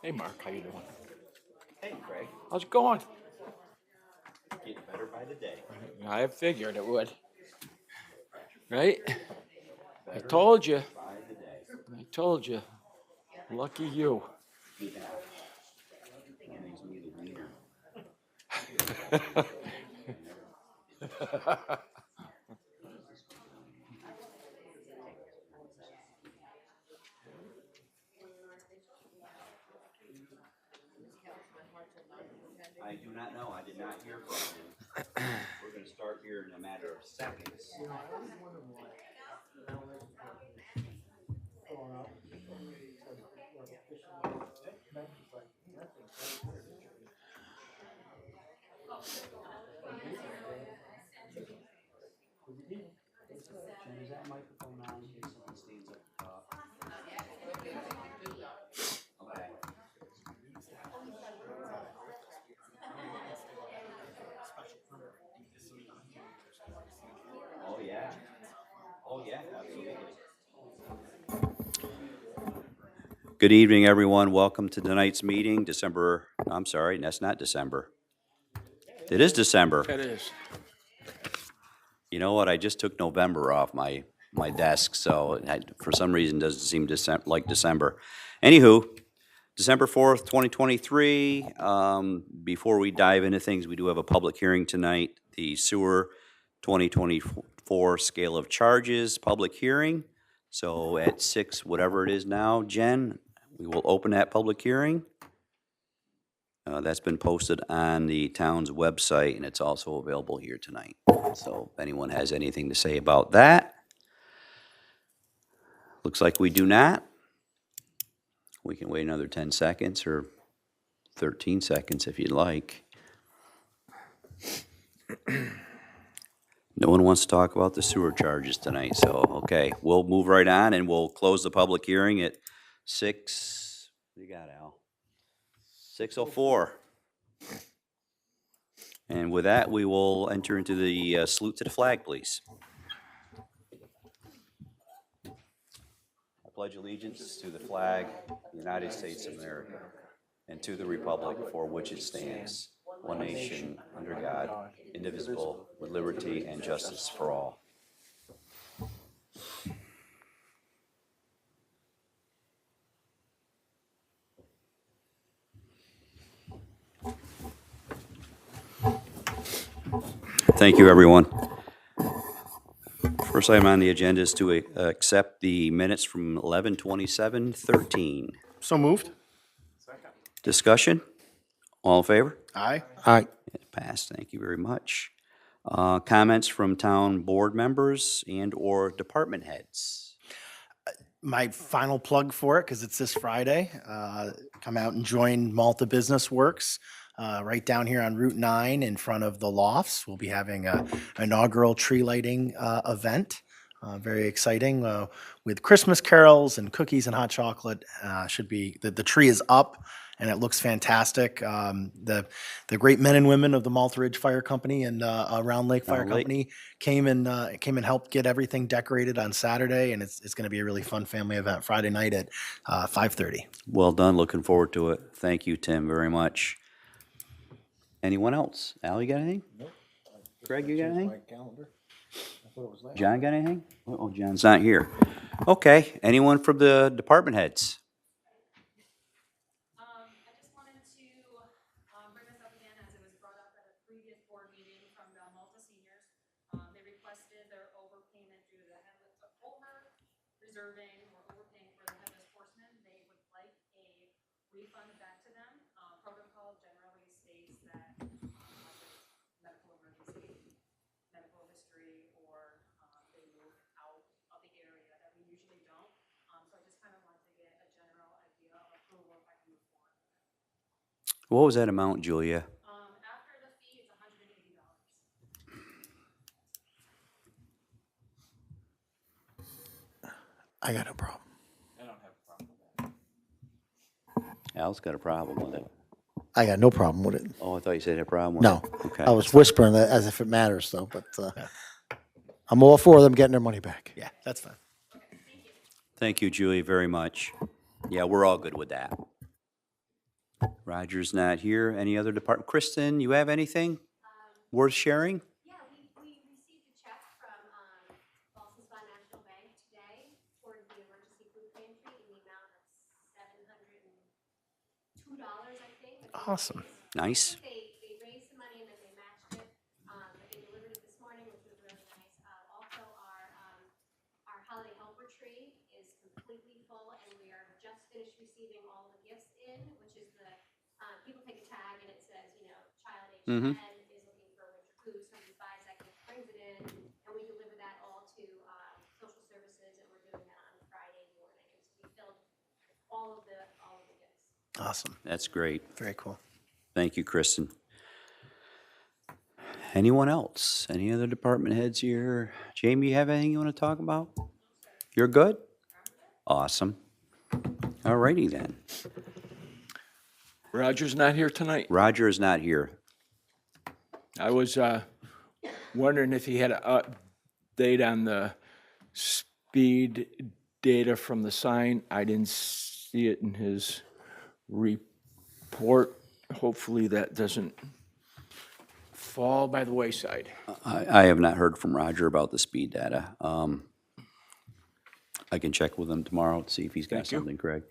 Hey, Mark, how you doing? Hey, Craig. How's it going? Getting better by the day. I figured it would. Right? I Better told you. by the day. I told you. Lucky you. Yeah. That makes me the leader. I do not know. I did not hear from him. We're going to start here in a matter of seconds. Jen, is that microphone on in case someone stands up top? Okay. Oh, yeah. Oh, yeah, absolutely. Good evening, everyone. Welcome to tonight's meeting, I'm sorry, that's not December. It is December. It is. You know what? I just took November off my desk, so for some reason doesn't seem like December. Anywho, December 4th, 2023. Before we dive into things, we do have a public hearing tonight. The sewer 2024 scale of charges public hearing. So at 6, whatever it is now, Jen, we will open that public hearing. That's been posted on the town's website, and it's also available here tonight. So if anyone has anything to say about that. Looks like we do not. We can wait another 10 seconds or 13 seconds if you'd like. No one wants to talk about the sewer charges tonight, so, okay. We'll move right on, and we'll close the public hearing at 6, what do you got, Al? 6:04. And with that, we will enter into the salute to the flag, please. I pledge allegiance to the flag of the United States of America and to the republic for which it stands, one nation, under God, indivisible, with liberty and justice for all. Thank you, everyone. First item on the agenda is to accept the minutes from 11/27/13. So moved. Discussion? All in favor? Aye. Aye. It passed. Thank you very much. Comments from town board members and/or department heads? My final plug for it, because it's this Friday, come out and join Malta Business Works right down here on Route 9 in front of the Lofts. We'll be having an inaugural tree lighting event. Very exciting with Christmas carols and cookies and hot chocolate. Should be the tree is up and it looks fantastic. The great men and women of the Malta Ridge Fire Company and Round Lake Fire Round Lake. Company came and helped get everything decorated on Saturday, and it's going to be a really fun family event Friday night at 5:30. Well done. Looking forward to it. Thank you, Tim, very much. Anyone else? Al, you got anything? Nope. Greg, you got anything? My calendar. I thought it was last. John got anything? Oh, John's not here. Okay. Anyone from the department heads? I just wanted to bring this up again as it was brought up at a previous board meeting from the Malta seniors. They requested their overpayment due to the headless, over-reserving or overpaying for the headless horseman. They would like a refund back to them. Protocol generally states that medical emergency, medical history, or they move out of the area that we usually don't. So I just kind of wanted to get a general idea of approval if I can move forward. What was that amount, Julia? After the fee, it's $180. I got no problem. I don't have a problem with that. Al's got a problem with it. I got no problem with it. Oh, I thought you said you had a problem with No, it. Okay. I was whispering that as if it matters though, but I'm all for them getting their money back. Yeah, that's fine. Thank you, Julia, very much. Yeah, we're all good with that. Roger's not here. Any other department? Kristen, you have anything worth sharing? Yeah, we received a check from Boston Spa National Bank today toward the emergency food pantry in the amount of $702, I think. Awesome. Nice. They raised some money and then they matched it, but they delivered it this morning, which was really nice. Also, our holiday helper tree is completely full, and we are just finished receiving all the gifts in, which is the, people take a tag and it says, you know, child age 10 is looking for winter food, somebody buys that gift, brings it in, and we deliver that all to social services, and we're doing that on Friday morning. And so we filled all of the gifts. Awesome. That's great. Very cool. Thank you, Kristen. Anyone else? Any other department heads here? Jamie, you have anything you want to talk about? You're good? Awesome. All righty then. Roger's not here tonight. Roger is not here. I was wondering if he had an update on the speed data from the sign. I didn't see it in his report. Hopefully that doesn't fall by the wayside. I have not heard from Roger about the speed data. I can check with him tomorrow to see if he's got Thank you. something, Craig.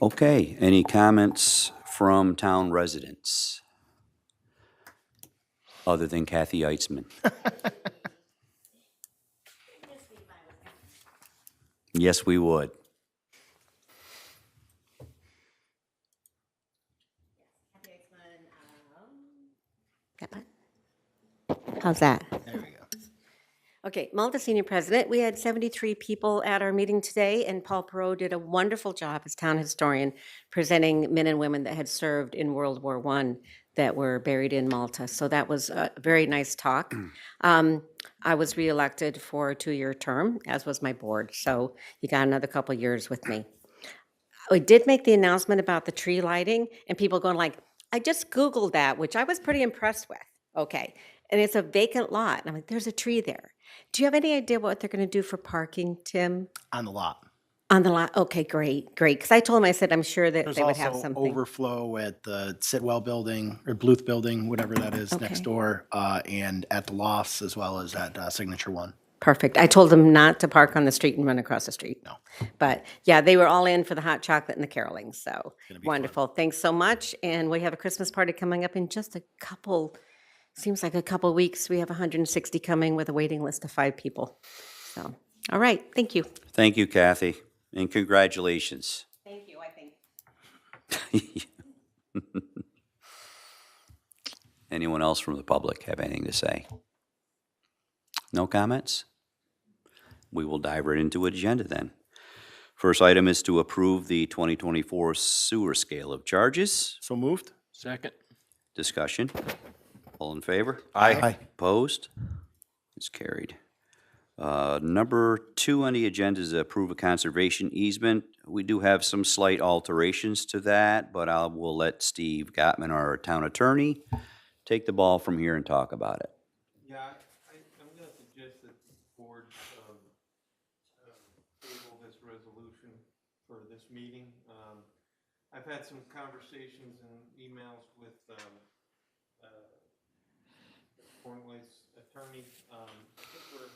Okay, any comments from town residents? Other than Kathy Eitzman? Yes, we would. How's that? There we go. Okay, Malta Senior President, we had 73 people at our meeting today, and Paul Perot did a wonderful job as town historian presenting men and women that had served in World War I that were buried in Malta. So that was a very nice talk. I was reelected for a 2-year term, as was my board, so you got another couple years with me. We did make the announcement about the tree lighting, and people going like, I just Googled that, which I was pretty impressed with. Okay, and it's a vacant lot. And I'm like, there's a tree there. Do you have any idea what they're going to do for parking, Tim? On the lot. On the lot? Okay, great. Because I told them, I said, I'm sure that There's they would have also something. overflow at the Sitwell building or Bluth building, whatever that is next Okay. door, and at the lofts as well as at Signature One. Perfect. I told them not to park on the street and run across the street. No. But yeah, they were all in for the hot chocolate and the caroling. So Gonna be fun. wonderful. Thanks so much. And we have a Christmas party coming up in just a couple, seems like a couple weeks. We have 160 coming with a waiting list of 5 people. So, all right. Thank you. Thank you, Kathy, and congratulations. Thank you, I think. Anyone else from the public have anything to say? No comments? We will dive right into agenda then. First item is to approve the 2024 sewer scale of charges. So moved? Second. Discussion. All in favor? Aye. Opposed? It's carried. Number 2 on the agenda is to approve a conservation easement. We do have some slight alterations to that, but we'll let Steve Gottman, our town attorney, take the ball from here and talk about it. Yeah, I'm gonna suggest that the board table this resolution for this meeting. I've had some conversations and emails with Cornway's attorney. I think we're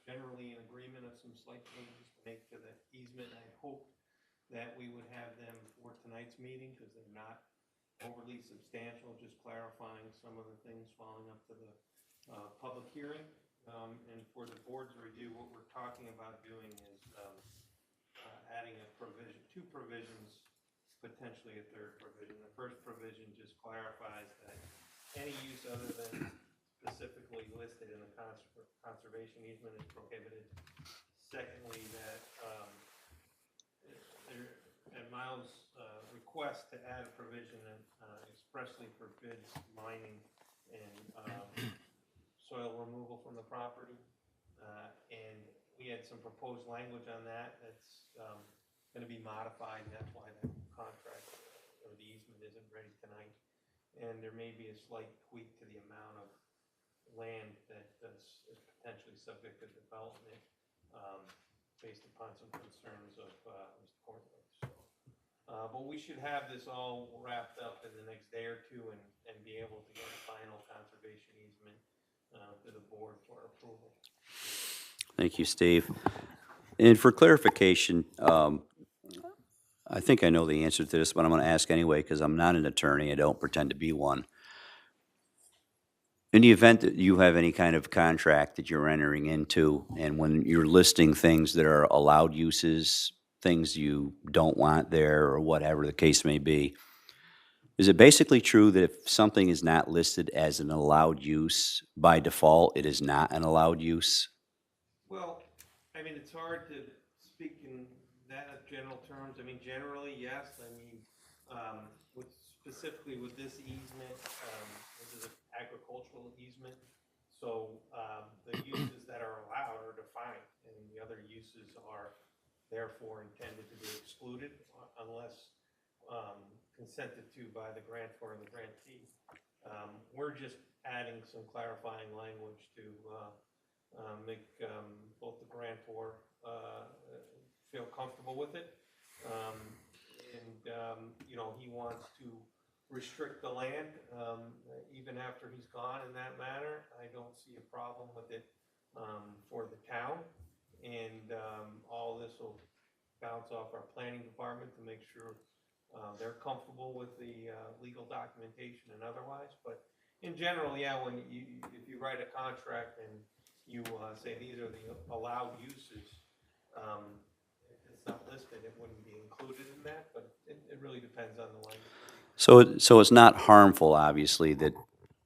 generally in agreement of some slight changes to make to the easement. I hope that we would have them for tonight's meeting, because they're not overly substantial, just clarifying some of the things following up to the public hearing. And for the board's review, what we're talking about doing is adding a provision, 2 provisions, potentially a 3rd provision. The first provision just clarifies that any use other than specifically listed in the conservation easement is prohibited. Secondly, that at Miles' request to add a provision that expressly forbids mining and soil removal from the property. And we had some proposed language on that that's going to be modified, and that's why the contract or the easement isn't ready tonight. And there may be a slight tweak to the amount of land that is potentially subject to development. based upon some concerns of, Mr. Cornway, so. But we should have this all wrapped up in the next day or two and be able to get a final conservation easement, to the board for approval. Thank you, Steve. And for clarification, I think I know the answer to this, but I'm going to ask anyway because I'm not an attorney. I don't pretend to be one. In the event that you have any kind of contract that you're entering into, and when you're listing things that are allowed uses, things you don't want there, or whatever the case may be, is it basically true that if something is not listed as an allowed use, by default, it is not an allowed use? Well, I mean, it's hard to speak in that general terms. I mean, generally, yes. I mean, specifically with this easement, this is an agricultural easement. So, the uses that are allowed are defined, and the other uses are therefore intended to be excluded unless, consented to by the grantor and the grantee. We're just adding some clarifying language to, make both the grantor feel comfortable with it. You know, he wants to restrict the land even after he's gone in that manner. I don't see a problem with it for the town. And all this will bounce off our planning department to make sure they're comfortable with the legal documentation and otherwise. But in general, yeah, if you write a contract and you say these are the allowed uses, if it's not listed, it wouldn't be included in that, but it really depends on the language. So it's not harmful, obviously, that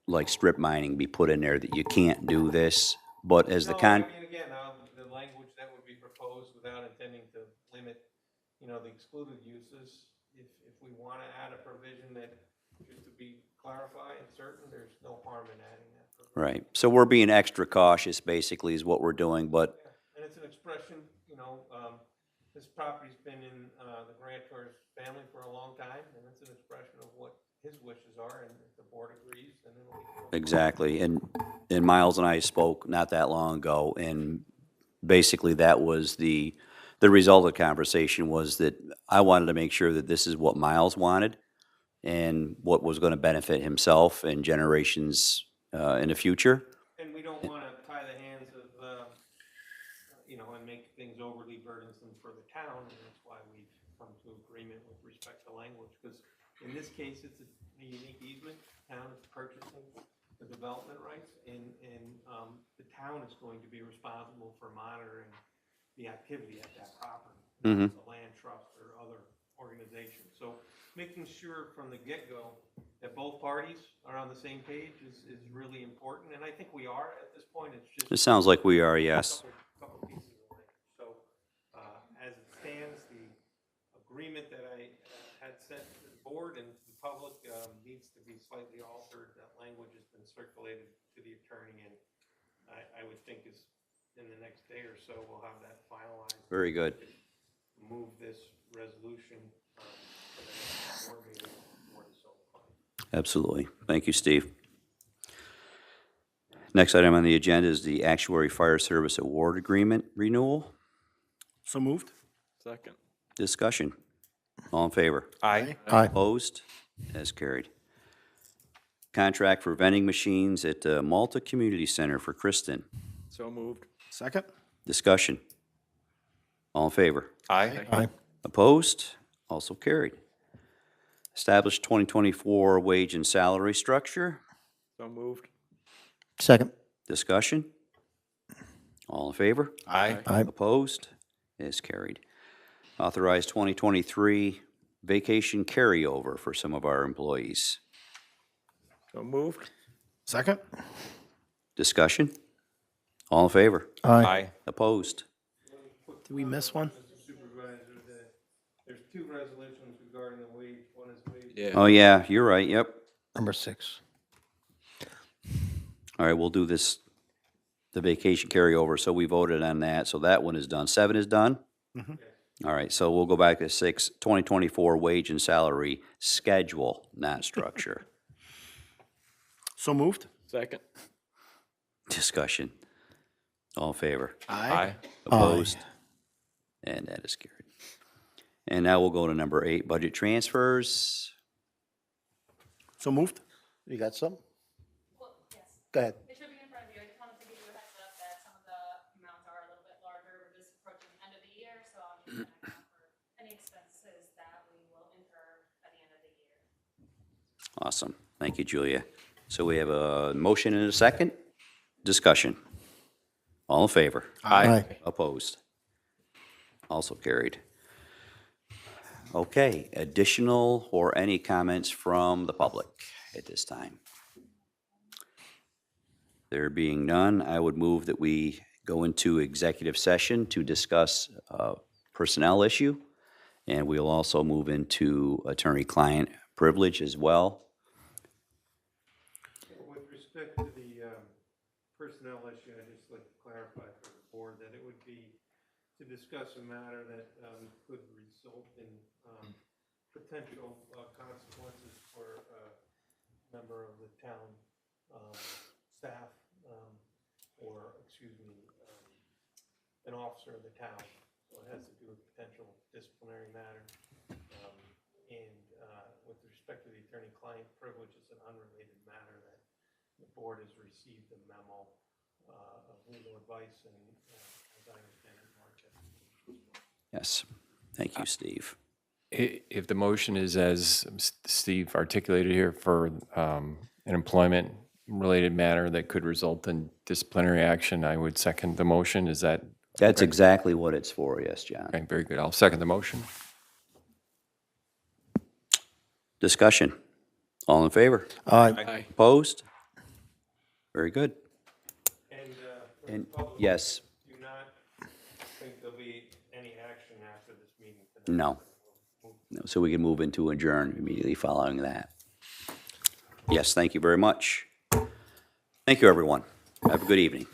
like strip mining be put in there that you can't do this, but as the No, con, I mean, again, the language that would be proposed without intending to limit, you know, the excluded uses, if we want to add a provision that, just to be clarified and certain, there's no harm in adding that provision. right, so we're being extra cautious, basically, is what we're doing, but, Yeah, and it's an expression, you know, this property's been in the grantor's family for a long time, and it's an expression of what his wishes are, and if the board agrees, then it'll be. exactly, and Miles and I spoke not that long ago, and basically that was the result of the conversation was that I wanted to make sure that this is what Miles wanted, and what was gonna benefit himself and generations in the future. And we don't want to tie the hands of, you know, and make things overly burdensome for the town, and that's why we've come to agreement with respect to language, because in this case, it's a unique easement. Town is purchasing the development rights, and the town is going to be responsible for monitoring the activity at that property, Mhm. the land trust or other organization. So making sure from the get-go that both parties are on the same page is really important, and I think we are at this point. It's just. It sounds like we are, yes. Couple pieces of language. So, as it stands, the agreement that I had sent to the board and the public, needs to be slightly altered. That language has been circulated to the attorney, and I would think is in the next day or so, we'll have that finalized. Very good. Move this resolution, to the next board meeting for the solar fund. Absolutely. Thank you, Steve. Next item on the agenda is the Actuary Fire Service Award Agreement renewal. So moved? Second. Discussion. All in favor? Aye. Aye. Opposed? As carried. Contract for vending machines at Malta Community Center for Kristen. So moved. Second? Discussion. All in favor? Aye. Aye. Opposed? Also carried. Establish 2024 wage and salary structure. So moved. Second. Discussion. All in favor? Aye. Aye. Opposed? Is carried. Authorize 2023 vacation carryover for some of our employees. So moved. Second? Discussion. All in favor? Aye. Opposed? Did we miss one? Mr. Supervisor, there's two resolutions regarding the wage. One is wage. Yeah. Oh, yeah, you're right, yep. Number 6. All right, we'll do this, the vacation carryover, so we voted on that, so that one is done. 7 is done? All right, so we'll go back to 6, 2024 wage and salary schedule, not structure. So moved? Second. Discussion. All in favor? Aye. Opposed? And that is carried. And now we'll go to number 8, budget transfers. So moved? You got some? Well, yes, Go ahead. it should be in front of you. I just wanted to give you a heads up that some of the amounts are a little bit larger. We're just approaching the end of the year, so I'm just gonna account for any expenses that we will incur at the end of the year. Awesome. Thank you, Julia. So we have a motion and a second. Discussion. All in favor? Aye. Opposed? Also carried. Okay, additional or any comments from the public at this time? There being none, I would move that we go into executive session to discuss a personnel issue, and we'll also move into attorney-client privilege as well. With respect to the personnel issue, I'd just like to clarify for the board that it would be to discuss a matter that could result in potential consequences for a member of the town staff, or, excuse me, an officer of the town. So it has to do with potential disciplinary matter. And with respect to the attorney-client privilege, it's an unrelated matter that the board has received a memo of legal advice, and as I understand it, Mark has. Yes, thank you, Steve. If the motion is as Steve articulated here for an employment-related matter that could result in disciplinary action, I would second the motion. Is that? That's exactly what it's for, yes, John. Okay, very good. I'll second the motion. Discussion. All in favor? Aye. Opposed? Very good. And for the And, public, yes, do not think there'll be any action after this meeting tonight. no. No, so we can move into adjourn immediately following that. Yes, thank you very much. Thank you, everyone. Have a good evening.